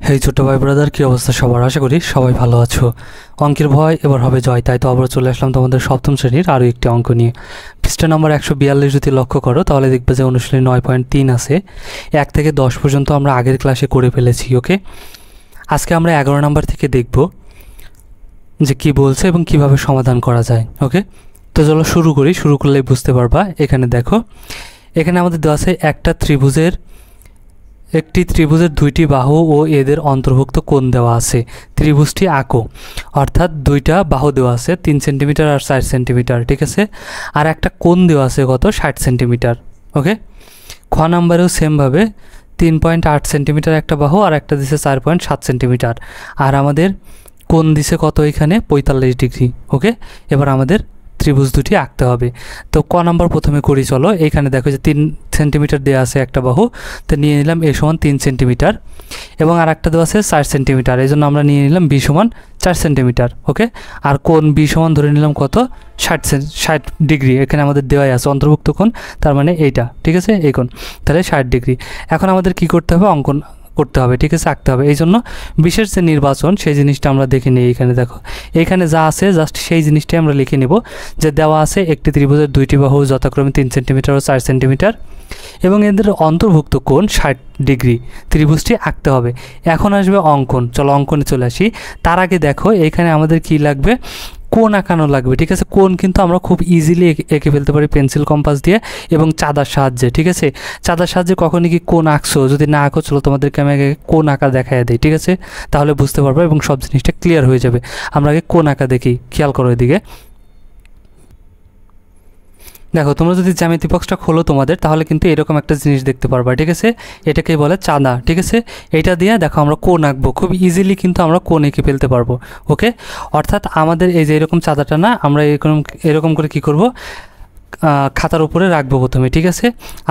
হেই ছোট ভাই ব্রাদার, কি অবস্থা সবার? আশা করি সবাই ভালো আছো। অঙ্কের ভয় এবার হবে জয়, তাই তো আবার চলে আসলাম তোমাদের সপ্তম শ্রেণীর আরও একটি অঙ্ক নিয়ে। পৃষ্ঠা নম্বর 142 যদি লক্ষ্য করো তাহলে দেখবে যে অনুশীলনী 9.3 আছে। 1 থেকে 10 পর্যন্ত আমরা আগের ক্লাসে করে ফেলেছি। ওকে, আজকে আমরা 11 নম্বর থেকে দেখব যে কি বলছে এবং কিভাবে সমাধান করা যায়। ওকে, তো চলো শুরু করি। শুরু করলেই বুঝতে পারবা। এখানে দেখো, এখানে আমাদের দেওয়া আছে একটি ত্রিভুজের দুইটি বাহু ও এদের অন্তর্ভুক্ত কোণ দেওয়া আছে। ত্রিভুজটি আঁকো, অর্থাৎ দুইটা বাহু দেওয়া আছে 3 সেন্টিমিটার আর 4 সেন্টিমিটার, ঠিক আছে। আর একটা কোণ দেওয়া আছে কত, 60 সেন্টিমিটার। ওকে, খ নাম্বারেও সেমভাবে 3.8 সেন্টিমিটার একটা বাহু আর একটা দিছে 4.7 সেন্টিমিটার। আর আমাদের কোণ দিছে কত, এখানে 45 ডিগ্রি। ওকে, এবার আমাদের ত্রিভুজ দুটি আঁকতে হবে। তো ক নাম্বার প্রথমে করি, চলো। এখানে দেখো যে 3 সেন্টিমিটার দেওয়া আছে একটা বাহু, তো নিয়ে নিলাম এ সমান 3 সেন্টিমিটার এবং আর একটা দেওয়া আছে 4 সেন্টিমিটার, এই জন্য আমরা নিয়ে নিলাম বি সমান 4 সেন্টিমিটার। ওকে, আর কোণ বি সমান ধরে নিলাম কত, 60 ডিগ্রি। এখানে আমাদের দেওয়াই আছে অন্তর্ভুক্ত কোণ, তার মানে এইটা, ঠিক আছে, এই কোণ, তাহলে 60 ডিগ্রি। এখন আমাদের কি করতে হবে, অঙ্কন করতে হবে, ঠিক আছে, আঁকতে হবে। এই জন্য বিশেষ যে নির্বাচন সেই জিনিসটা আমরা দেখে নিই। এখানে দেখো, এখানে যা আছে জাস্ট সেই জিনিসটাই আমরা লিখে নেব। যে দেওয়া আছে একটি ত্রিভুজের দুইটি বাহু যথাক্রমে 3 সেন্টিমিটার ও 4 সেন্টিমিটার এবং এদের অন্তর্ভুক্ত কোণ 60 ডিগ্রি, ত্রিভুজটি আঁকতে হবে। এখন আসবে অঙ্কন। চলো অঙ্কনে চলে আসি। তার আগে দেখো, এখানে আমাদের কি লাগবে, কোণ আঁকানো লাগবে, ঠিক আছে। কোণ কিন্তু আমরা খুব ইজিলি এঁকে ফেলতে পারি পেন্সিল কম্পাস দিয়ে এবং চাঁদার সাহায্যে, ঠিক আছে। চাঁদার সাহায্যে কখনই কি কোণ আঁকছো? যদি না আঁকো, চলো তোমাদেরকে আমি আগে কোণ আঁকা দেখায় দিই, ঠিক আছে, তাহলে বুঝতে পারবো এবং সব জিনিসটা ক্লিয়ার হয়ে যাবে। আমরা আগে কোণ আঁকা দেখি, খেয়াল করো এদিকে। দেখো, তোমরা যদি জ্যামিতি বক্সটা খোলো তোমাদের, তাহলে কিন্তু এরকম একটা জিনিস দেখতে পারবা, ঠিক আছে। এটাকে বলে চাঁদা, ঠিক আছে। এটা দিয়ে দেখো আমরা কোণ আঁকবো, খুব ইজিলি কিন্তু আমরা কোণ এঁকে ফেলতে পারবো। ওকে, অর্থাৎ আমাদের এই যে এরকম চাঁদাটা না, আমরা এরকম করে কি করব, খাতার উপরে রাখবো প্রথমে, ঠিক আছে।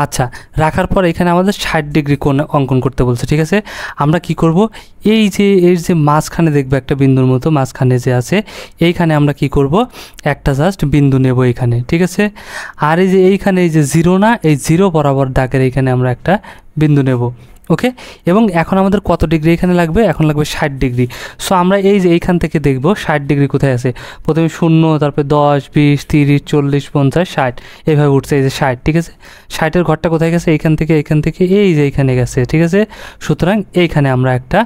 আচ্ছা, রাখার পর এখানে আমাদের 60 ডিগ্রি কোণ অঙ্কন করতে বলছে, ঠিক আছে। আমরা কি করব, এই যে এর যে মাঝখানে দেখবে একটা বিন্দুর মতো মাঝখানে যে আছে, এইখানে আমরা কি করব, একটা জাস্ট বিন্দু নেব এখানে, ঠিক আছে। আর এই যে এইখানে এই যে জিরো না, এই জিরো বরাবর দাগের এইখানে আমরা একটা বিন্দু নেব। ওকে, এবং এখন আমাদের কত ডিগ্রি এখানে লাগবে, এখন লাগবে 60 ডিগ্রি। সো আমরা এই যে এইখান থেকে দেখব 60 ডিগ্রি কোথায় আছে। প্রথমে 0, তারপরে 10, 20, 30, 40, 50, 60, এইভাবে উঠছে। এই যে 60, ঠিক আছে। 60-এর ঘরটা কোথায় গেছে, এইখান থেকে এই যে এইখানে গেছে, ঠিক আছে। সুতরাং এইখানে আমরা একটা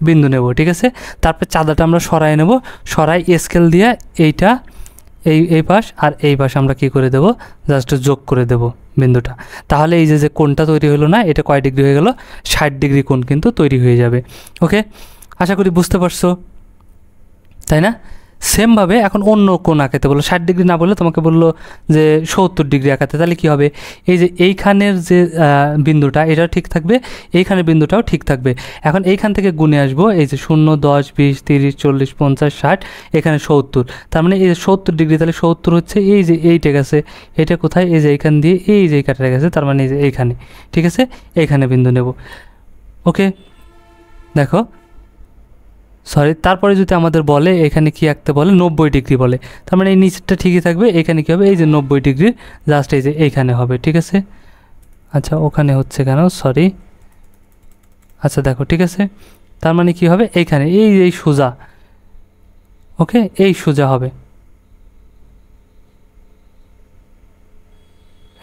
বিন্দু নেব, ঠিক আছে। তারপরে চাঁদাটা আমরা সরাই নেব, সরাই স্কেল দিয়ে এইটা এই পাশ আর এই পাশ আমরা কি করে দেব, জাস্ট যোগ করে দেব বিন্দুটা। তাহলে এই যে কোণটা তৈরি হলো না, এটা কয় ডিগ্রি হয়ে গেল, 60 ডিগ্রি কোণ কিন্তু তৈরি হয়ে যাবে। ওকে, আশা করি বুঝতে পারছো, তাই না? সেমভাবে এখন অন্য কোণ আঁকাতে বললো, 60 ডিগ্রি না বললে তোমাকে বললো যে 70 ডিগ্রি আঁকাতে, তাহলে কি হবে, এই যে এইখানের যে বিন্দুটা এটা ঠিক থাকবে, এইখানের বিন্দুটাও ঠিক থাকবে। এখন এইখান থেকে গুণে আসবো, এই যে 0, 10, 20, 30, 40, 50, 60, এখানে 70, তার মানে এই যে 70 ডিগ্রি, তাহলে 70 হচ্ছে এই যে এইটা গেছে, এটা কোথায়, এই যে এইখান দিয়ে এই যে কাটাটা গেছে, তার মানে এই যে এইখানে, ঠিক আছে, এইখানে বিন্দু নেব। ওকে, দেখো, সরি, তারপরে যদি আমাদের বলে এখানে কি আঁকতে বলে, 90 ডিগ্রি বলে, তার মানে এই নিচেরটা ঠিকই থাকবে। এখানে কী হবে, এই যে 90 ডিগ্রি জাস্ট এই যে এইখানে হবে, ঠিক আছে। আচ্ছা, ওখানে হচ্ছে কেন, সরি। আচ্ছা দেখো, ঠিক আছে, তার মানে কি হবে, এইখানে এই সোজা, ওকে, এই সোজা হবে,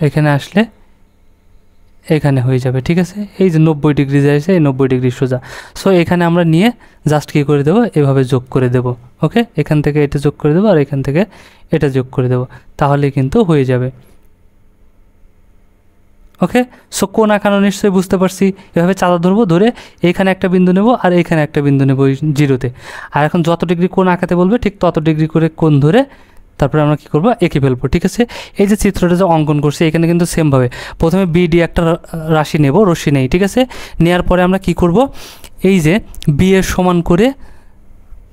এখানে আসলে এখানে হয়ে যাবে, ঠিক আছে। এই যে 90 ডিগ্রি যাইছে, এই 90 ডিগ্রি সোজা। সো এখানে আমরা নিয়ে জাস্ট কী করে দেবো, এভাবে যোগ করে দেবো। ওকে, এখান থেকে এটা যোগ করে দেবো আর এখান থেকে এটা যোগ করে দেবো, তাহলে কিন্তু হয়ে যাবে। ওকে, সো কোণ আঁকানো নিশ্চয়ই বুঝতে পারছি। এভাবে চাঁদা ধরবো, ধরে এইখানে একটা বিন্দু নেব আর এইখানে একটা বিন্দু নেব ওই জিরোতে। আর এখন যত ডিগ্রি কোণ আঁকাতে বলবে ঠিক তত ডিগ্রি করে কোণ ধরে তারপরে আমরা কী করবো, এঁকে ফেলবো, ঠিক আছে। এই যে চিত্রটা যে অঙ্কন করছি, এখানে কিন্তু সেমভাবে প্রথমে বিডি একটা রাশি নেব, রশ্মি নেই, ঠিক আছে। নেওয়ার পরে আমরা কি করব, এই যে বি এর সমান করে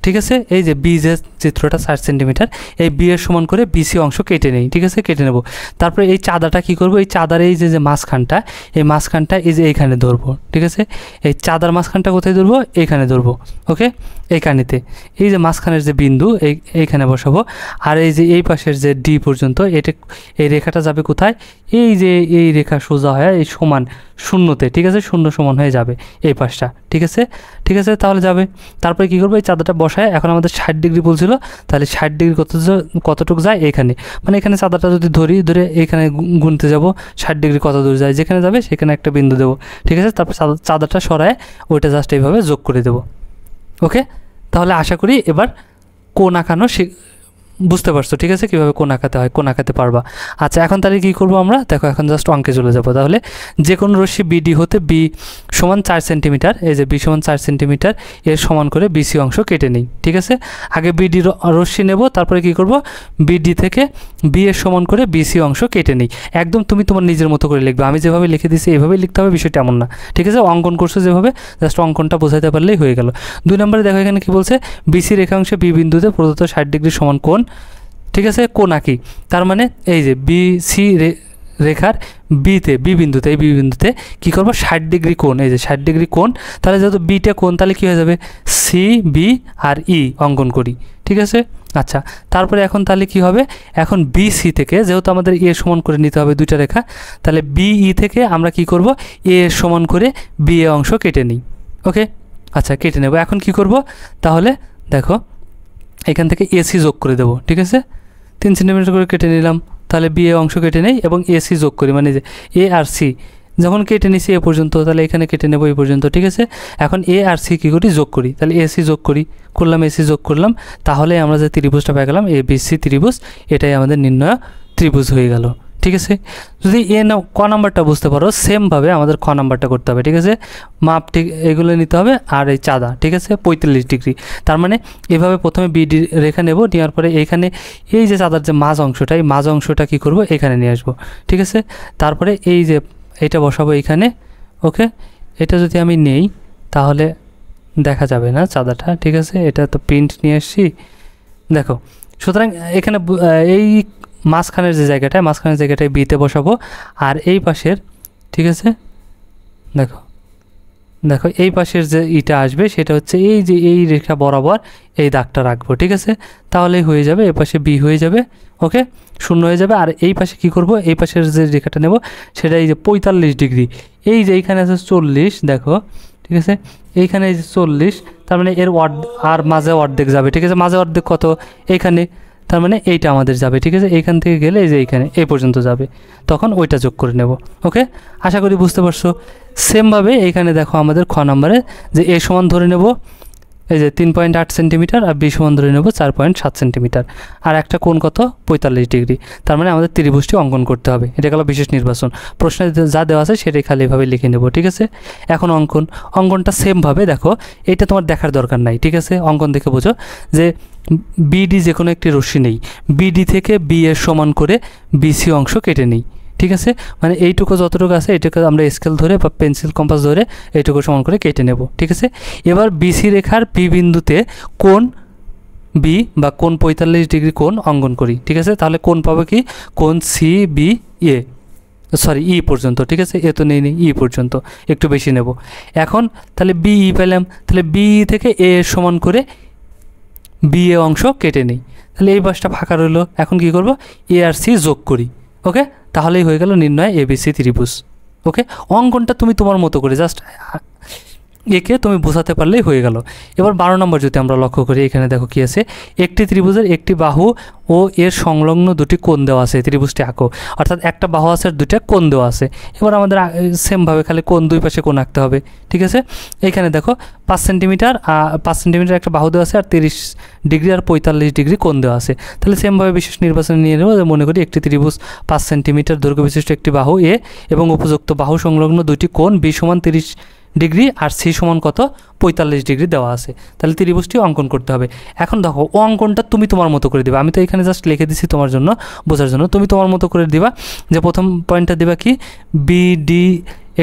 ঠিক আছে, এই যে বি যে চিত্রটা 60 সেন্টিমিটার, এই বি এর সমান করে বিসি অংশ কেটে নেই। ঠিক আছে, কেটে নেব। তারপরে এই চাঁদাটা কি করব, এই চাঁদার এই যে মাঝখানটা, এই মাঝখানটা এই যে এইখানে ধরবো। ঠিক আছে, এই চাঁদার মাঝখানটা কোথায় ধরবো, এইখানে ধরবো। ওকে, এইখানেতে এই যে মাঝখানের যে বিন্দু এইখানে বসাবো। আর এই যে এই পাশের যে ডি পর্যন্ত এটা, এই রেখাটা যাবে কোথায়, এই যে এই রেখা সোজা হয় এই সমান শূন্যতে। ঠিক আছে, শূন্য সমান হয়ে যাবে এই পাশটা। ঠিক আছে, ঠিক আছে, তাহলে যাবে। তারপরে কী করবো, এই চাঁদাটা বসায়, এখন আমাদের 60 ডিগ্রি বলছিল, তাহলে 60 ডিগ্রি কতটুকু যায় এখানে, মানে এখানে চাঁদাটা যদি ধরে এখানে গুনতে যাব 60 ডিগ্রি কত দূর যায়, যেখানে যাবে সেখানে একটা বিন্দু দেবো। ঠিক আছে, তারপর চাঁদাটা সরায় ওইটা জাস্ট এইভাবে যোগ করে দেবো। ওকে, তাহলে আশা করি এবার কোণ আঁকানো বুঝতে পারছো। ঠিক আছে, কীভাবে কোণ আঁকাতে হয়, কোণ আঁকাতে পারবা। আচ্ছা, এখন তাহলে কী করবো আমরা, দেখো এখন জাস্ট অঙ্কে চলে যাবো। তাহলে যে কোনো রশ্মি বিডি হতে বি সমান 4 সেন্টিমিটার, এই যে বি সমান 4 সেন্টিমিটার এর সমান করে বিসি অংশ কেটে নিই। ঠিক আছে, আগে বিডি রশ্মি নেব, তারপরে কী করব, বিডি থেকে বি এর সমান করে বিসি অংশ কেটে নিই। একদম তুমি তোমার নিজের মতো করে লিখবে, আমি যেভাবে লিখে দিচ্ছি এইভাবেই লিখতে হবে, বিষয়টা এমন না। ঠিক আছে, অঙ্কন করছো যেভাবে, জাস্ট অঙ্কনটা বোঝাইতে পারলেই হয়ে গেল। 2 নম্বরে দেখো এখানে কী বলছে, বিসি রেখাংশে বি বিন্দুতে প্রদত্ত 60 ডিগ্রি সমান কোণ। ঠিক আছে, কোণ আঁকি। তার মানে এই যে বিসি রেখার বি বিন্দুতে, এই বি বিন্দুতে কী করবো, 60 ডিগ্রি কোণ, এই যে 60 ডিগ্রি কোণ। তাহলে যেহেতু বিটা কোণ, তাহলে কী হয়ে যাবে, সি বি আর ই অঙ্কন করি। ঠিক আছে, আচ্ছা, তারপরে এখন তাহলে কি হবে, এখন বিসি থেকে যেহেতু আমাদের এ সমান করে নিতে হবে দুইটা রেখা, তাহলে বিই থেকে আমরা কি করব, এ সমান করে বি এ অংশ কেটে নিই। ওকে, আচ্ছা, কেটে নেব। এখন কি করব, তাহলে দেখো এখান থেকে এসি যোগ করে দেবো। ঠিক আছে, 3 সেন্টিমিটার করে কেটে নিলাম, তাহলে বি এ অংশ কেটে নেই এবং এসি যোগ করি, মানে যে এ আর সি যখন কেটে নিছি এ পর্যন্ত, তাহলে এখানে কেটে নেব এই পর্যন্ত। ঠিক আছে, এখন এ আর সি কী করি, যোগ করি, তাহলে এসি যোগ করলাম, এসি যোগ করলাম, তাহলে আমরা যে ত্রিভুজটা পেয়ে গেলাম এ বি সি ত্রিভুজ, এটাই আমাদের নির্ণয় ত্রিভুজ হয়ে গেল। ঠিক আছে, যদি ক নাম্বারটা বুঝতে পারো, সেমভাবে আমাদের খ নাম্বারটা করতে হবে। ঠিক আছে, মাপ ঠিক এগুলো নিতে হবে। আর এই চাঁদা, ঠিক আছে, 45 ডিগ্রি। তার মানে এভাবে প্রথমে বিডি রেখা নেব, নেওয়ার পরে এইখানে এই যে চাঁদার যে মাঝ অংশটা, এই মাঝ অংশটা কী করব, এখানে নিয়ে আসবো। ঠিক আছে, তারপরে এই যে এটা বসাবো এইখানে। ওকে, এটা যদি আমি নেই তাহলে দেখা যাবে না চাঁদাটা। ঠিক আছে, এটা তো প্রিন্ট নিয়ে আসছি, দেখো। সুতরাং এখানে এই মাঝখানের যে জায়গাটায়, মাঝখানের জায়গাটায় বিতে বসাবো, আর এই পাশের, ঠিক আছে, দেখো দেখো এই পাশের যে ইটা আসবে সেটা হচ্ছে এই যে এই রেখা বরাবর এই দাগটা রাখবো। ঠিক আছে, তাহলেই হয়ে যাবে, এই পাশে বি হয়ে যাবে। ওকে, শূন্য হয়ে যাবে। আর এই পাশে কি করব, এই পাশের যে রেখাটা নেব সেটা এই যে 45 ডিগ্রি, এই যে এইখানে আছে 40, দেখো। ঠিক আছে, এইখানে এই যে 40, তার মানে এর আর মাঝে অর্ধেক যাবে। ঠিক আছে, মাঝে অর্ধেক কত, এইখানে, তার মানে এইটা আমাদের যাবে। ঠিক আছে, এইখান থেকে গেলে এই যে এইখানে এই পর্যন্ত যাবে, তখন ওইটা যোগ করে নেব। ওকে, আশা করি বুঝতে পারছো। সেমভাবে এইখানে দেখো আমাদের খ নম্বরে যে এ সমান ধরে নেব এই যে 3.8 সেন্টিমিটার, আর বি সমান ধরে নেব 4.7 সেন্টিমিটার, আর একটা কোণ কত, 45 ডিগ্রি। তার মানে আমাদের ত্রিভুজটি অঙ্কন করতে হবে। এটা গেল বিশেষ নির্বাচন। প্রশ্নে যা দেওয়া আছে সেটাই খালি এভাবে লিখে নেব। ঠিক আছে, এখন অঙ্কনটা সেমভাবে দেখো, এটা তোমার দেখার দরকার নাই। ঠিক আছে, অঙ্কন দেখে বোঝো যে বিডি যে কোনো একটি রশ্মি নেই, বিডি থেকে বি এর সমান করে বিসি অংশ কেটে নিই। ঠিক আছে, মানে এইটুকু যতটুকু আছে এইটুকু আমরা স্কেল ধরে বা পেন্সিল কম্পাস ধরে এইটুকু সমান করে কেটে নেব। ঠিক আছে, এবার বিসি রেখার বি বিন্দুতে কোণ বি বা কোণ 45 ডিগ্রি কোণ অঙ্কন করি। ঠিক আছে, তাহলে কোণ পাবো কি, কোণ সি বি এ, সরি ই পর্যন্ত। ঠিক আছে, এ তো নেই ই পর্যন্ত, একটু বেশি নেব। এখন তাহলে বিই পেলাম, তাহলে বিই থেকে এ এর সমান করে বি এ অংশ কেটে নিই। তাহলে এই পাশটা ফাঁকা রইল। এখন কি করব, এ আর সি যোগ করি। ওকে, তাহলেই হয়ে গেল নির্ণয় এবিসি ত্রিভুজ। ওকে, অঙ্কনটা তুমি তোমার মতো করে জাস্ট একে তুমি বোঝাতে পারলেই হয়ে গেল। এবার 12 নম্বর যদি আমরা লক্ষ্য করি, এখানে দেখো কি আছে, একটি ত্রিভুজের একটি বাহু ও এর সংলগ্ন দুটি কোণ দেওয়া আছে, ত্রিভুজটি আঁকো। অর্থাৎ একটা বাহু আছে আর দুইটা কোণ দেওয়া আছে। এবার আমাদের সেমভাবে খালি কোণ, দুই পাশে কোণ আঁকতে হবে। ঠিক আছে, এইখানে দেখো 5 সেন্টিমিটার একটা বাহু দেওয়া আছে, আর 30 ডিগ্রি আর 45 ডিগ্রি কোণ দেওয়া আছে। তাহলে সেমভাবে বিশেষ নির্বাচনে নিয়ে নেব। মনে করি একটি ত্রিভুজ 5 সেন্টিমিটার দৈর্ঘ্য বিশিষ্ট একটি বাহু এ এবং উপযুক্ত বাহু সংলগ্ন দুইটি কোণ বি সমান 30 ডিগ্রি আর সি সমান কত, 45 ডিগ্রি দেওয়া আছে। তাহলে ত্রিভুজটি অঙ্কন করতে হবে। এখন দেখো অঙ্কনটা তুমি তোমার মতো করে দিবা, আমি তো এখানে জাস্ট লিখে দিছি তোমার জন্য বোঝার জন্য। তুমি তোমার মতো করে দিবা। যে প্রথম পয়েন্টটা দিবা কি, বিডি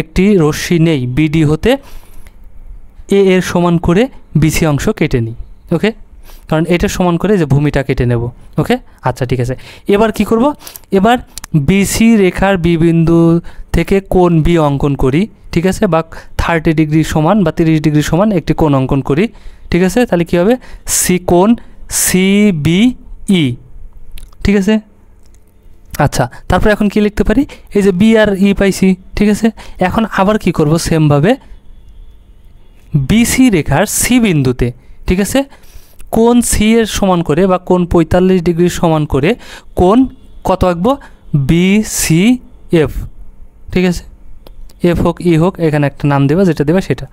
একটি রশ্মি নেই, বিডি হতে এ এর সমান করে বিসি অংশ কেটে নিই। ওকে, কারণ এটা সমান করে যে ভূমিটা কেটে নেব। ওকে, আচ্ছা ঠিক আছে। এবার কি করব, এবার বিসি রেখার বি বিন্দু থেকে কোণ বি অঙ্কন করি, ঠিক আছে, বা 30 ডিগ্রি সমান বা 30 ডিগ্রি সমান একটি কোণ অঙ্কন করি, ঠিক আছে। তাহলে কী হবে, সি কোণ সিবিই, ঠিক আছে। আচ্ছা, তারপর এখন কি লিখতে পারি, এই যে বি আর ই পাইছি, ঠিক আছে। এখন আবার কি করব, সেমভাবে বিসি রেখার সি বিন্দুতে, ঠিক আছে, কোণ সি এর সমান করে বা কোণ 45 ডিগ্রি সমান করে কোণ কত আঁকবো, বিসি এফ, ঠিক আছে। এফ হোক ই হোক, এখানে একটা নাম দেবা, যেটা দেবা সেটা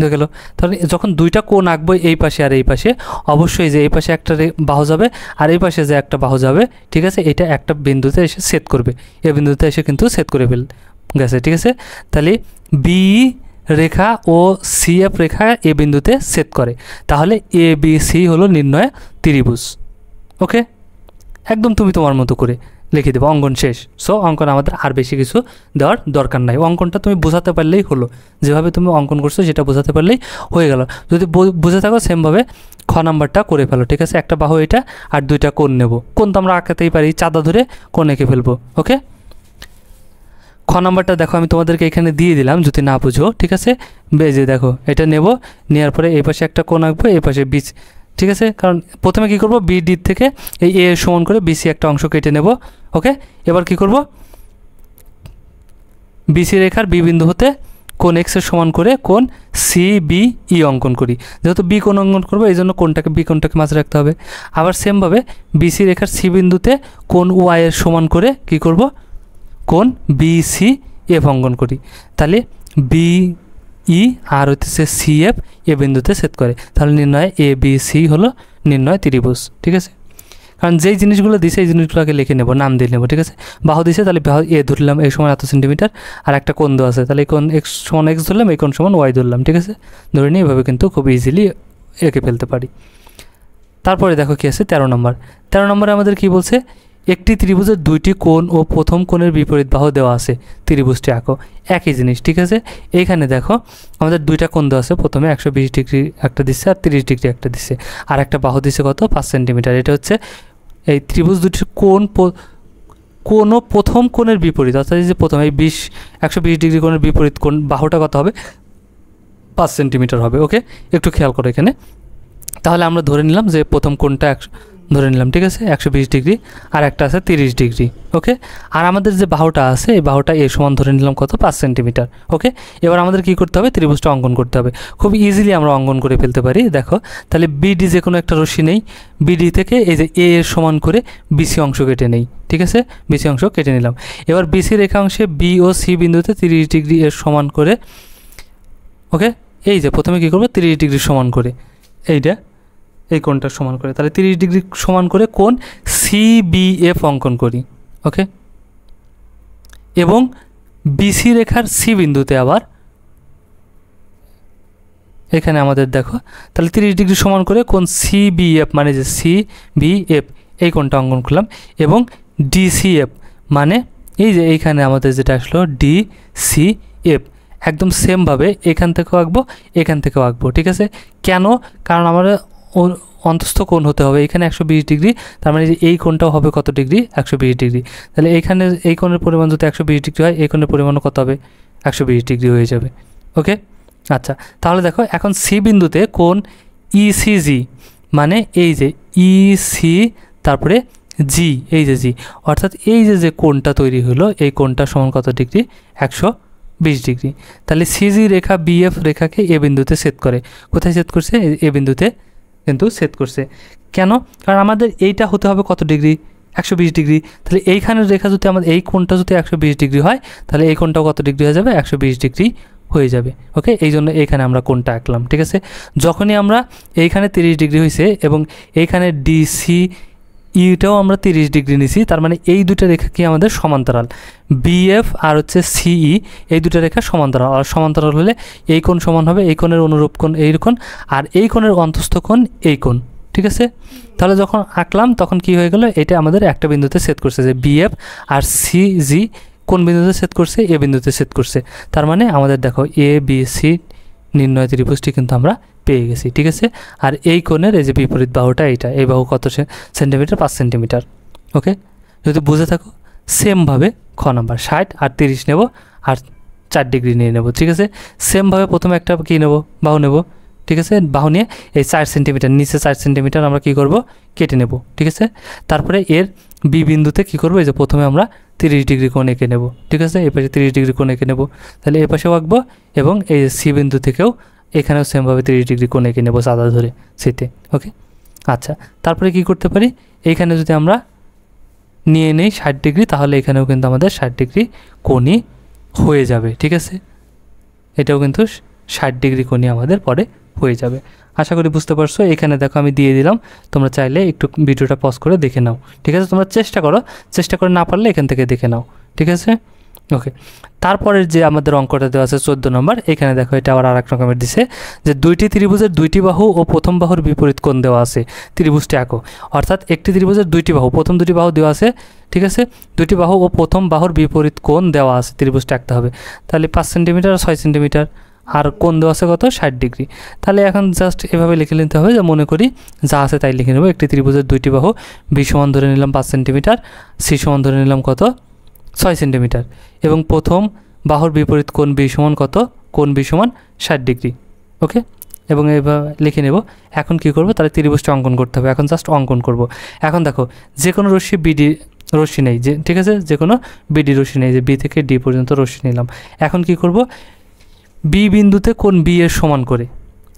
দেখে গেলো। তাহলে যখন দুইটা কোণ আঁকবো এই পাশে আর এই পাশে, অবশ্যই যে এই পাশে একটা বাহু যাবে আর এই পাশে যে একটা বাহু যাবে, ঠিক আছে, এটা একটা বিন্দুতে এসে ছেদ করবে, এই বিন্দুতে এসে কিন্তু ছেদ করে গেছে, ঠিক আছে। তাহলে বি রেখা ও সিএফ রেখা এ বিন্দুতে ছেদ করে, তাহলে এ বি সি হলো নির্ণয় ত্রিভুজ। ওকে, একদম তুমি তোমার মতো করে লিখে দেবো, অঙ্কন শেষ। সো অঙ্কন আমাদের আর বেশি কিছু দেওয়ার দরকার নাই, অঙ্কনটা তুমি বোঝাতে পারলেই হলো, যেভাবে তুমি অঙ্কন করছো সেটা বোঝাতে পারলেই হয়ে গেল। যদি বুঝে থাকো সেমভাবে খ নাম্বারটা করে ফেলো, ঠিক আছে। একটা বাহু এটা আর দুইটা কোণ নেব, কোণ তো আমরা আঁকাতেই পারি, চাঁদা ধরে কোণ এঁকে ফেলবো। ওকে, খ নাম্বারটা দেখো আমি তোমাদেরকে এখানে দিয়ে দিলাম, যদি না বুঝো, ঠিক আছে। যে দেখো এটা নেব, নেওয়ার পরে এই পাশে একটা কোণ আঁকবো, এই পাশে বিচ, ঠিক আছে। কারণ প্রথমে কি করব, বিডি থেকে এই এ সমান করে বিসি একটা অংশ কেটে নেব। ওকে, এবার কি করব, বিসি রেখার বি বিন্দু হতে কোণ এক্স এর সমান করে কোণ সিবিই অঙ্কন করি, যেহেতু বি কোণ অঙ্কন করবো এই জন্য বি কোণটাকে মাঝে রাখতে হবে। আবার সেমভাবে বিসি রেখার সি বিন্দুতে কোণ ওয়াই এর সমান করে কি করব, কোণ বিসি এফ অঙ্কন করি, তাহলে বিই আর হচ্ছে সি এফ এ বিন্দুতে ছেদ করে, তাহলে নির্ণয় এ বি সি হলো নির্ণয় ত্রিভুজ, ঠিক আছে। কারণ যেই জিনিসগুলো দিছে এই জিনিসগুলোকে লিখে নেব, নাম দিয়ে নেব, ঠিক আছে। বাহু দিছে, তাহলে বাহু এ ধরলাম, এই সমান এত সেন্টিমিটার, আর একটা কোণ দেওয়া আছে, তাহলে এই কোণ এক্স সমান এক্স ধরলাম, এই কোণ সমান ওয়াই ধরলাম, ঠিক আছে। ধরে নিয়ে এভাবে কিন্তু খুব ইজিলি এঁকে ফেলতে পারি। তারপরে দেখো কি আছে 13 নম্বর। 13 নম্বরে আমাদের কি বলছে, একটি ত্রিভুজের দুইটি কোণ ও প্রথম কোণের বিপরীত বাহু দেওয়া আছে, ত্রিভুজটি আঁকো। একই জিনিস, ঠিক আছে। এইখানে দেখো আমাদের দুইটা কোণ দেওয়া আছে, প্রথমে 120 ডিগ্রি একটা দিচ্ছে আর 30 ডিগ্রি একটা দিচ্ছে, আর একটা বাহু দিচ্ছে কত, 5 সেন্টিমিটার। এটা হচ্ছে এই ত্রিভুজ দুটির কোণ ও প্রথম কোণের বিপরীত, অর্থাৎ এই যে প্রথম এই 120 ডিগ্রি কোণের বিপরীত কোণ বাহুটা কত হবে, 5 সেন্টিমিটার হবে। ওকে, একটু খেয়াল করো এখানে। তাহলে আমরা ধরে নিলাম যে প্রথম কোণটা ধরে নিলাম, ঠিক আছে, 120 ডিগ্রি, আর একটা আছে 30 ডিগ্রি। ওকে, আর আমাদের যে বাহুটা আছে এই বাহুটা এ সমান ধরে নিলাম কত, 5 সেন্টিমিটার। ওকে, এবার আমাদের কি করতে হবে, ত্রিভুজটা অঙ্কন করতে হবে। খুব ইজিলি আমরা অঙ্কন করে ফেলতে পারি। দেখো তাহলে বিডি যে কোনো একটা রশ্মি নেই, বিডি থেকে এই যে এ এর সমান করে বিসি অংশ কেটে নেই, ঠিক আছে, বিসি অংশ কেটে নিলাম। এবার বিসি রেখা অংশে বি ও সি বিন্দুতে 30 ডিগ্রি এর সমান করে, ওকে, এই যে প্রথমে কী করবো, 30 ডিগ্রি সমান করে এইটা এই কোণটা সমান করে, তাহলে 30 ডিগ্রি সমান করে কোণ সিবিএফ অঙ্কন করি। ওকে, এবং বিসি রেখার সি বিন্দুতে আবার এখানে আমাদের দেখো তাহলে 30 ডিগ্রি সমান করে কোণ সিবিএফ মানে যে সিবিএফ এই কোণটা অঙ্কন করলাম, এবং ডিসিএফ মানে এই যে এইখানে আমাদের যেটা আসলো ডিসিএফ, একদম সেমভাবে এখান থেকেও আঁকবো, এখান থেকেও আঁকবো, ঠিক আছে। কেন, কারণ আমরা অন্তস্থ কোণ হতে হবে এখানে 120 ডিগ্রি, তার মানে এই কোণটাও হবে কত ডিগ্রি, 120 ডিগ্রি। তাহলে এইখানে এই কোণের পরিমাণ যদি 120 ডিগ্রি হয়, এই কোণের পরিমাণও কত হবে, 120 ডিগ্রি হয়ে যাবে। ওকে, আচ্ছা, তাহলে দেখো এখন সি বিন্দুতে কোণ ইসিজি মানে এই যে ইসি তারপরে জি, এই যে জি, অর্থাৎ এই যে কোণটা তৈরি হলো এই কোণটা সমান কত ডিগ্রি, 120 ডিগ্রি। তাহলে সিজি রেখা বিএফ রেখাকে এ বিন্দুতে ছেদ করে, কোথায় ছেদ করছে, এ বিন্দুতে কিন্তু ছেদ করছে। কেন, কারণ আমাদের এইটা হতে হবে কত ডিগ্রি, 120 ডিগ্রি। তাহলে এইখানের রেখা যদি আমাদের এই কোণটা যদি 120 ডিগ্রি হয়, তাহলে এই কোণটাও কত ডিগ্রি হয়ে যাবে, 120 ডিগ্রি হয়ে যাবে। ওকে, এই জন্য এইখানে আমরা কোণটা আঁকলাম, ঠিক আছে। যখনই আমরা এইখানে 30 ডিগ্রি হয়েছে এবং এইখানে ডিসি ইটাও আমরা 30 ডিগ্রি নিছি, তার মানে এই দুটো রেখা কি আমাদের সমান্তরাল, বিএফ আর হচ্ছে সিই এই দুটো রেখা সমান্তরাল, আর সমান্তরাল হলে এই কোণ সমান হবে এই কোণের অনুরূপ কোণ এই কোণ, আর এই কোণের অন্তস্থ কোণ এই কোণ, ঠিক আছে। তাহলে যখন আঁকলাম তখন কি হয়ে গেল, এটা আমাদের একটা বিন্দুতে ছেদ করছে, যে বিএফ আর সিজি কোন বিন্দুতে ছেদ করছে, এ বিন্দুতে ছেদ করছে। তার মানে আমাদের দেখো এ বি সি নির্ণয় ত্রিভুজটি কিন্তু আমরা পেয়ে গেছি, ঠিক আছে। আর এই কোণের এই যে বিপরীত বাহুটা এইটা, এই বাহু কত সেন্টিমিটার, 5 সেন্টিমিটার। ওকে, যদি বুঝে থাকো সেমভাবে খ নাম্বার 60 আর 30 নেব আর 4 ডিগ্রি নিয়ে নেব, ঠিক আছে। সেমভাবে প্রথমে একটা কী নেব, বাহু নেব, ঠিক আছে। বাহু নিয়ে এই 4 সেন্টিমিটার, নিচে 4 সেন্টিমিটার আমরা কী করব, কেটে নেব, ঠিক আছে। তারপরে এর বি বিন্দুতে কী করবো, এই যে প্রথমে আমরা 30 ডিগ্রি কোণ এঁকে নেব, ঠিক আছে। এই পাশে 30 ডিগ্রি কোণ এঁকে নেব, তাহলে এ পাশেও আঁকবো এবং এই সি বিন্দু থেকেও এখানেও সেমভাবে 30 ডিগ্রি কোণ এঁকে নেব চাঁদা ধরে সিতে। ওকে, আচ্ছা। তারপরে কি করতে পারি, এইখানে যদি আমরা নিয়ে নেই 60 ডিগ্রি, তাহলে এখানেও কিন্তু আমাদের 60 ডিগ্রি কোণই হয়ে যাবে, ঠিক আছে। এটাও কিন্তু 60 ডিগ্রি কোণই আমাদের পরে হয়ে যাবে। আশা করি বুঝতে পারছো। এখানে দেখো আমি দিয়ে দিলাম, তোমরা চাইলে একটু ভিডিওটা পজ করে দেখে নাও, ঠিক আছে। তোমরা চেষ্টা করে না পারলে এখান থেকে দেখে নাও, ঠিক আছে। ওকে, তারপরের যে আমাদের অঙ্কটা দেওয়া আছে 14 নম্বর, এখানে দেখো এটা আবার আরেক রকমের দিছে যে দুইটি ত্রিভুজের দুইটি বাহু ও প্রথম বাহুর বিপরীত কোণ দেওয়া আছে, ত্রিভুজটি আঁকো। অর্থাৎ একটি ত্রিভুজের দুইটি বাহু, প্রথম দুটি বাহু দেওয়া আছে, ঠিক আছে। দুইটি বাহু ও প্রথম বাহুর বিপরীত কোণ দেওয়া আছে, ত্রিভুজটি আঁকতে হবে। তাহলে 5 সেন্টিমিটার আর 6 সেন্টিমিটার, আর কোণ দেওয়া আছে কত, 60 ডিগ্রি। তাহলে এখন জাস্ট এভাবে লিখে নিতে হবে, যে মনে করি যা আছে তাই লিখে নেব। একটি ত্রিভুজের দুইটি বাহু, বি সমান ধরে নিলাম 5 সেন্টিমিটার, সি সমান ধরে নিলাম কত, 6 সেন্টিমিটার, এবং প্রথম বাহুর বিপরীত কোণ বি সমান কত, কোণ বি সমান 60 ডিগ্রি। ওকে, এবং এভাবে লিখে নেব। এখন কি করব, তাহলে ত্রিভুজটা অঙ্কন করতে হবে। এখন জাস্ট অঙ্কন করব। এখন দেখো যে কোনো রশ্মি বিডি রশ্মি নেই, যে ঠিক আছে, যে কোনো বিডি রশ্মি নেই, যে বি থেকে ডি পর্যন্ত রশ্মি নিলাম। এখন কি করব, বি বিন্দুতে কোণ বি এর সমান করে,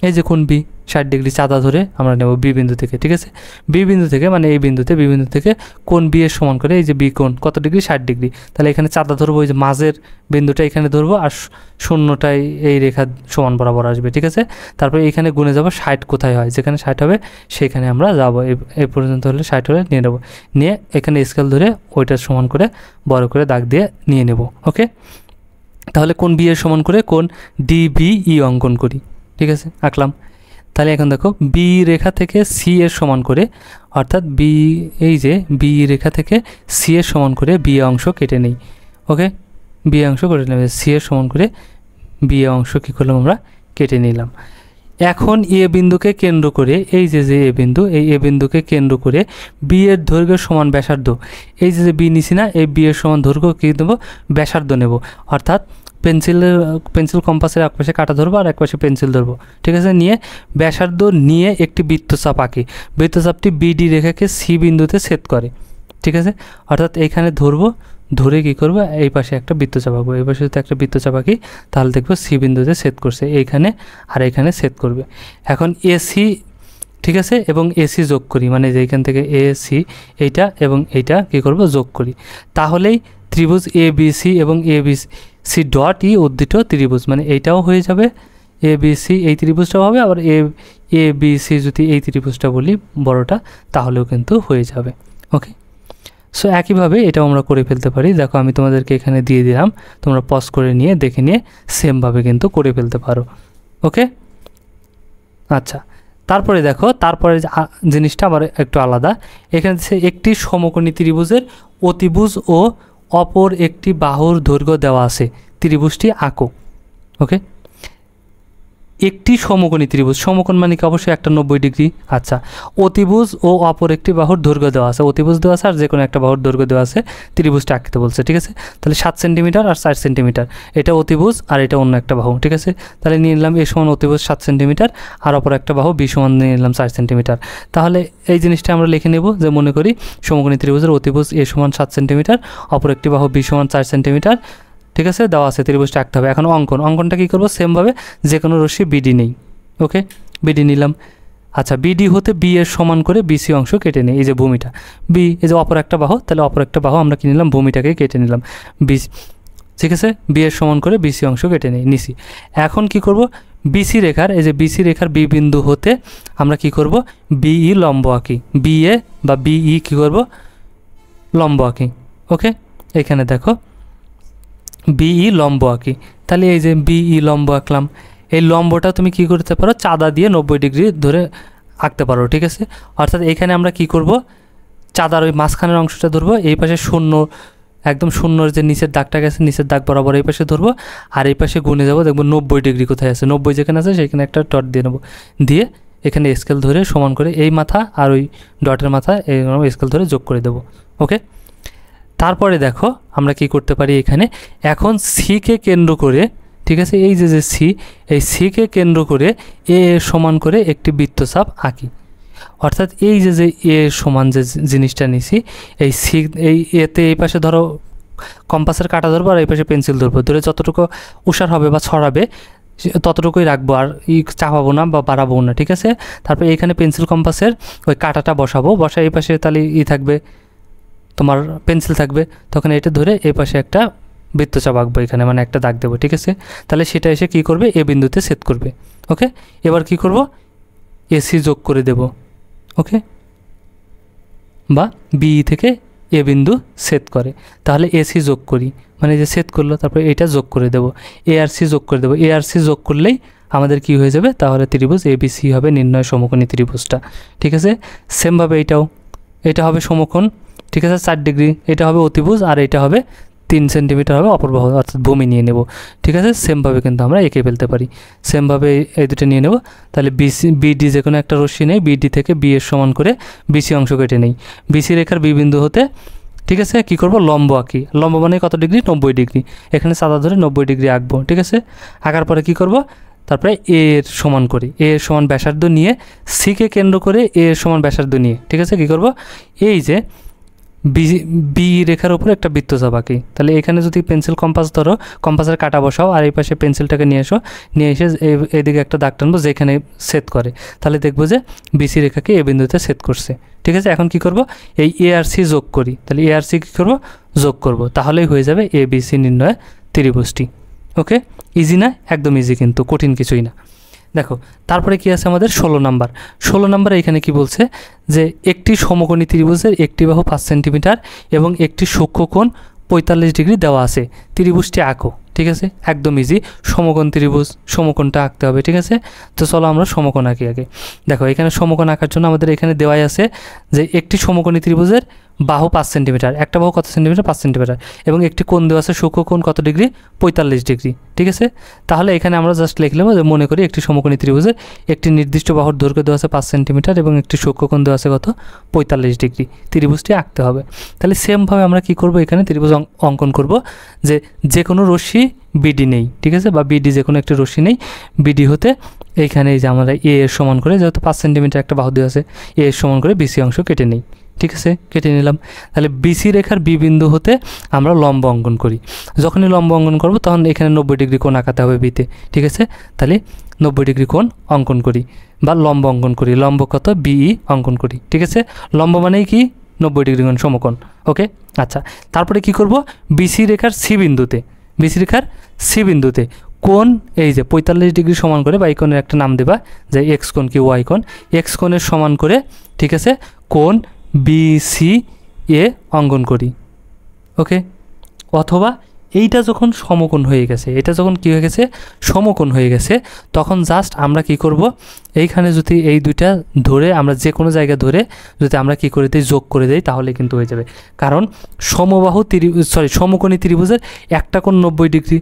এই যে কোণ বি 60 ডিগ্রি চাঁদা ধরে আমরা নেব বি বিন্দু থেকে, ঠিক আছে। বি বিন্দু থেকে মানে এই বিন্দুতে, বি বিন্দু থেকে কোণ বি এর সমান করে, এই যে বি কোণ কত ডিগ্রি, 60 ডিগ্রি। তাহলে এখানে চাঁদা ধরবো, এই যে মাঝের বিন্দুটা এখানে ধরবো, আর শূন্যটাই এই রেখা সমান বরাবর আসবে, ঠিক আছে। তারপরে এখানে গুণে যাব 60 কোথায় হয়, যেখানে 60 হবে সেখানে আমরা যাবো। এই পর্যন্ত হলে 60 হলে নিয়ে নেব, নিয়ে এখানে স্কেল ধরে ওইটার সমান করে বড় করে দাগ দিয়ে নিয়ে নেব। ওকে, তাহলে কোণ বি এর সমান করে কোণ ডিবিই অঙ্কন করি, ঠিক আছে, আঁকলাম। তাহলে এখন দেখো বি রেখা থেকে সি এর সমান করে, অর্থাৎ বি, এই যে বি রেখা থেকে সি এর সমান করে বি অংশ কেটে নেই। ওকে, বি অংশ কেটে নেবে, সি এর সমান করে বি অংশ কী করলাম আমরা, কেটে নিলাম। এখন এ বিন্দুকে কেন্দ্র করে, এই যে এ বিন্দু, এই এ বিন্দুকে কেন্দ্র করে বি এর দৈর্ঘ্য সমান ব্যাসার্ধ, এই যে বি নিছি না, এই বি এর সমান দৈর্ঘ্য কী দেবো, ব্যাসার্ধ নেব। অর্থাৎ পেন্সিল কম্পাসের এক পাশে কাটা ধরবো আর এক পাশে পেন্সিল ধরবো, ঠিক আছে। নিয়ে ব্যাসার্ধ নিয়ে একটি বৃত্তচাপ আঁকি। বৃত্তচাপটি বিডি রেখাকে সি বিন্দুতে ছেদ করে, ঠিক আছে। অর্থাৎ এইখানে ধরবো, ধরে কী করবো, এই পাশে একটা বৃত্তচাপ আঁকবো। এই পাশে যদি একটা বৃত্তচাপ আঁকি তাহলে দেখবো সি বিন্দুতে ছেদ করছে, এইখানে আর এইখানে ছেদ করবে। এখন এসি, ঠিক আছে, এবং এসি যোগ করি, মানে যেখান থেকে এসি এইটা এবং এইটা কী করবো, যোগ করি। তাহলেই ত্রিভুজ এ বি সি এবং A B C dot E উদ্দীত ত্রিভুজ, মানে এইটাও হয়ে যাবে, এ বি সি এই ত্রিভুজটাও হবে, আবার এ বি সি যদি এই ত্রিভুজটা বলি বড়টা, তাহলেও কিন্তু হয়ে যাবে। ওকে, সো একইভাবে এটাও আমরা করে ফেলতে পারি। দেখো আমি তোমাদেরকে এখানে দিয়ে দিলাম, তোমরা পজ করে নিয়ে দেখে নিয়ে সেমভাবে কিন্তু করে ফেলতে পারো। ওকে, আচ্ছা। তারপরে দেখো, তারপরে জিনিসটা আবার একটু আলাদা। এখানে একটি সমকোণী ত্রিভুজের অতিভুজ ও অপর একটি বাহুর দৈর্ঘ্য দেওয়া আছে, ত্রিভুজটি আঁকো। ওকে, একটি সমকোণী ত্রিভুজ, সমকোণ মানে কি অবশ্যই একটা 90 ডিগ্রি। আচ্ছা, অতিভুজ ও অপর একটি বাহুর দৈর্ঘ্য দেওয়া আছে, অতিভুজ দেওয়া আছে আর যে কোনো একটা বাহুর দৈর্ঘ্য দেওয়া আছে, ত্রিভুজটা আঁকতে বলছে, ঠিক আছে। তাহলে 7 সেন্টিমিটার আর 4 সেন্টিমিটার, এটা অতিভুজ আর এটা অন্য একটা বাহু, ঠিক আছে। তাহলে নিয়ে নিলাম এ সমান অতিভুজ 7 সেন্টিমিটার আর অপর একটা বাহু বি সমান নিয়ে নিলাম 4 সেন্টিমিটার। তাহলে এই জিনিসটা আমরা লিখে নেব, যে মনে করি সমকোণী ত্রিভুজের অতিভুজ এ সমান 7 সেন্টিমিটার, অপর একটি বাহু বি সমান 4 সেন্টিমিটার, ঠিক আছে, দেওয়া আছে, ত্রিভুজটা আঁকতে হবে। এখন অঙ্কনটা কী করবো, সেমভাবে যে কোনো রশ্মি বিডি নেই। ওকে, বিডি নিলাম। আচ্ছা, বিডি হতে বি এর সমান করে বিসি অংশ কেটে নিই, এই যে ভূমিটা বি, এই যে অপর একটা বাহু, তাহলে অপর একটা বাহু আমরা কি নিলাম, ভূমিটাকে কেটে নিলাম বি, ঠিক আছে। বি এর সমান করে বিসি অংশ কেটে নিছি। এখন কি করব, বিসি রেখার, এই যে বিসি রেখার বি বিন্দু হতে আমরা কি করব, বিই লম্ব আঁকি, বি এ বা বিই কী করব, লম্ব আঁকি। ওকে, এখানে দেখো বিই লম্ব আঁকি। তাহলে এই যে বিই লম্ব আঁকলাম, এই লম্বটা তুমি কি করতে পারো, চাঁদা দিয়ে 90 ডিগ্রি ধরে আঁকতে পারো, ঠিক আছে। অর্থাৎ এখানে আমরা কি করব, চাঁদার ওই মাঝখানের অংশটা ধরবো, এই পাশে শূন্য একদম শূন্যর যে নিচের দাগটা গেছে নিচের দাগ বরাবর এই পাশে ধরবো, আর এই পাশে গুনে যাবো, দেখবো 90 ডিগ্রি কোথায় আছে, 90 যেখানে আছে সেখানে একটা ডট দিয়ে নেবো, দিয়ে এখানে স্কেল ধরে সমান করে এই মাথা আর ওই ডটের মাথা এই স্কেল ধরে যোগ করে দেবো। ওকে, তারপরে দেখো আমরা কি করতে পারি এখানে, এখন সিকে কেন্দ্র করে, ঠিক আছে, এই যে সি, এই সিকে কেন্দ্র করে এ সমান করে একটি বৃত্তচাপ আঁকি। অর্থাৎ এই যে এ সমান যে জিনিসটা নিছি, এই সি, এই এতে এই পাশে ধরো কম্পাসের কাঁটা ধরবো আর এই পাশে পেন্সিল ধরবো, ধরে যতটুকু উষার হবে বা ছড়াবে ততটুকুই রাখবো, আর চাপাবো না বা বাড়াবো না, ঠিক আছে। তারপরে এইখানে পেন্সিল কম্পাসের ওই কাঁটাটা বসাবো, এই পাশে তাহলে থাকবে তোমার পেন্সিল থাকবে, তখন এটা ধরে এই পাশে একটা বৃত্তচাপ আঁকবো এখানে, মানে একটা দাগ দেবো, ঠিক আছে। তাহলে সেটা এসে কি করবে, এ বিন্দুতে ছেদ করবে। ওকে, এবার কি করব, এসি যোগ করে দেব। ওকে, বা বি থেকে এ বিন্দু ছেদ করে, তাহলে এসি যোগ করি, মানে যে ছেদ করলো তারপরে এটা যোগ করে দেবো, এ আর সি যোগ করে দেবো। এ আর সি যোগ করলেই আমাদের কি হয়ে যাবে, তাহলে ত্রিভুজ এবিসি হবে নির্ণয় সমকোণী ত্রিভুজটা, ঠিক আছে। সেমভাবে এটা হবে সমকোণ, ঠিক আছে, 4 ডিগ্রি, এটা হবে অতিভুজ, আর এটা হবে 3 সেন্টিমিটার হবে অপর বাহু, অর্থাৎ ভূমি নিয়ে নেব, ঠিক আছে। সেমভাবে কিন্তু আমরা এঁকে ফেলতে পারি, সেমভাবে এই দুটো নিয়ে নেব। তাহলে বিডি যে কোনো একটা রশ্মি নেই, বিডি থেকে বি এর সমান করে বিসি অংশ কেটে নেই, বিসি রেখার বি বিন্দু হতে, ঠিক আছে, কী করব, লম্ব আঁকি। লম্ব মানে কত ডিগ্রি, 90 ডিগ্রি, এখানে চাঁদা ধরে 90 ডিগ্রি আঁকবো, ঠিক আছে। আঁকার পরে কী করব, তারপরে এর সমান করি, এর সমান ব্যাসার্ধ নিয়ে সিকে কেন্দ্র করে এর সমান ব্যাসার্ধ নিয়ে, ঠিক আছে, কী করব, এই যে বি রেখার উপর একটা বৃত্তচাপ আঁকি। তাহলে এখানে যদি পেন্সিল কম্পাস ধরো, কম্পাসের কাটা বসাও, আর এই পাশে পেন্সিলটাকে নিয়ে এসে এদিকে একটা দাগ টানবো যেখানে ছেদ করে, তাহলে দেখবো যে বিসি রেখাকে এ বিন্দুতে ছেদ করছে, ঠিক আছে। এখন কি করব, এই এ আর সি যোগ করি, তাহলে এ আর সি কী করবো, যোগ করব, তাহলেই হয়ে যাবে এ বিসি নির্ণয় ত্রিভুজটি। ওকে, ইজি না, একদম ইজি, কিন্তু কঠিন কিছুই না। দেখো তারপরে কি আছে আমাদের 16 নাম্বার। 16 নাম্বার এখানে কি বলছে যে একটি সমকোণী ত্রিভুজের একটি বাহু 5 সেন্টিমিটার এবং একটি সূক্ষ্মকোণ 45 ডিগ্রি দেওয়া আছে, ত্রিভুজটি আঁকো, ঠিক আছে। একদম ইজি, সমকোণ ত্রিভুজ, সমকোণটা আঁকতে হবে, ঠিক আছে। তো চলো আমরা সমকোণ আঁকি আগে। দেখো এখানে সমকোণ আঁকার জন্য আমাদের এখানে দেওয়াই আছে যে একটি সমকোণী ত্রিভুজের বাহু 5 সেন্টিমিটার, একটা বাহু কত সেন্টিমিটার, 5 সেন্টিমিটার, এবং একটি কোণ দেওয়া আছে সূক্ষ্মকোণ কত ডিগ্রি, 45 ডিগ্রি, ঠিক আছে। তাহলে এখানে আমরা জাস্ট লিখলাম যে মনে করি একটি সমকোণী ত্রিভুজের একটি নির্দিষ্ট বাহুর দৈর্ঘ্য দেওয়া আছে 5 সেন্টিমিটার এবং একটি সূক্ষ্মকোণ দেওয়া আছে কত, 45 ডিগ্রি, ত্রিভুজটি আঁকতে হবে। তাহলে সেমভাবে আমরা কি করব, এখানে ত্রিভুজ অঙ্কন করব, যে কোনো রশ্মি বিডি নেই, ঠিক আছে, বা বিডি যে কোনো একটি রশ্মি নেই, বিডি হতে এইখানে এই যে আমরা এ এর সমান করে, যেহেতু 5 সেন্টিমিটার একটা বাহু দেওয়া আছে, এ এর সমান করে বিসি অংশ কেটে নেই, ঠিক আছে, কেটে নিলাম। তাহলে বিসি রেখার বি বিন্দু হতে আমরা লম্ব অঙ্কন করি, যখনই লম্ব অঙ্কন করব তখন এখানে 90 ডিগ্রি কোণ আঁকাতে হবে বিতে, ঠিক আছে। তাহলে 90 ডিগ্রি কোণ অঙ্কন করি বা লম্ব অঙ্কন করি, লম্ব কত, বিই অঙ্কন করি, ঠিক আছে। লম্ব মানেই কি, 90 ডিগ্রি কোণ, সমকোণ। ওকে, আচ্ছা, তারপরে কি করব, বিসি রেখার সি বিন্দুতে, বিসি রেখার সি বিন্দুতে কোণ এই যে 45 ডিগ্রি সমান করে, বা এই কোণের একটা নাম দেবা যে এক্স কোণ কি ওয়াই কোণ, এক্স কোণের সমান করে, ঠিক আছে, কোণ বিসি এ অঙ্কন করি। ওকে, অথবা এইটা যখন সমকোণ হয়ে গেছে, এটা যখন কী হয়ে গেছে, সমকোণ হয়ে গেছে, তখন জাস্ট আমরা কি করব, এইখানে যদি এই দুইটা ধরে আমরা যে কোনো জায়গা ধরে যদি আমরা কি করে দিই, যোগ করে দিই, তাহলে কিন্তু হয়ে যাবে। কারণ সমকোণী ত্রিভুজের একটা কোণ 90 ডিগ্রি,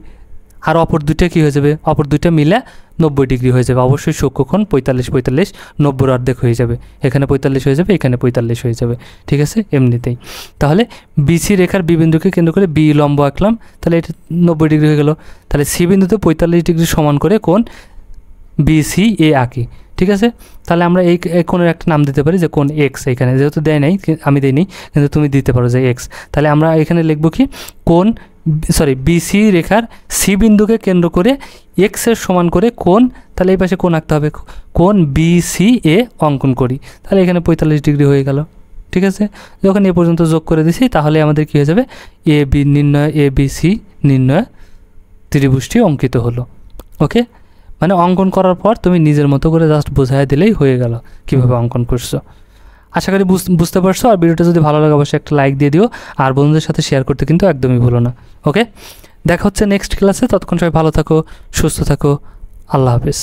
আর অপর দুইটা কী হয়ে যাবে, অপর দুইটা মিলে 90 ডিগ্রি হয়ে যাবে। অবশ্যই সূক্ষ্মকোণ 45 90 অর্ধেক হয়ে যাবে, এখানে 45 হয়ে যাবে, এখানে 45 হয়ে যাবে, ঠিক আছে, এমনিতেই। তাহলে বিসি রেখার বি বিন্দুকে কেন্দ্র করে বি লম্ব আঁকলাম, তাহলে এটা 90 ডিগ্রি হয়ে গেল। তাহলে সি বিন্দুতে 45 ডিগ্রি সমান করে কোণ বিসি এ আঁকি, ঠিক আছে। তাহলে আমরা এই কোণের একটা নাম দিতে পারি যে কোণ এক্স, এখানে যেহেতু দেয় নাই, আমি দিইনি, কিন্তু তুমি দিতে পারো যে এক্স। তাহলে আমরা এখানে লিখব কি, কোণ বিসি রেখার সি বিন্দুকে কেন্দ্র করে এক্সের সমান করে কোণ, তাহলে এই পাশে কোণ আঁকতে হবে, কোণ বিসি এ অঙ্কন করি, তাহলে এখানে 45 ডিগ্রি হয়ে গেল, ঠিক আছে। যখন এ পর্যন্ত যোগ করে দিছি, তাহলে আমাদের কী হয়ে যাবে, এ বি নির্ণয়, এ বি সি নির্ণয় ত্রিভুজটি অঙ্কিত হলো। ওকে, মানে অঙ্কন করার পর তুমি নিজের মতো করে জাস্ট বোঝাই দিলেই হয়ে গেল কীভাবে অঙ্কন করছো। আশা করি বুঝতে পারছো। আর ভিডিওটা যদি ভালো লাগে অবশ্যই একটা লাইক দিয়ে দিও, আর বন্ধুদের সাথে শেয়ার করতে কিন্তু একদমই ভুলো না। ওকে, দেখা হচ্ছে নেক্সট ক্লাসে, ততক্ষণ সবাই ভালো থাকো, সুস্থ থাকো, আল্লাহ হাফেজ।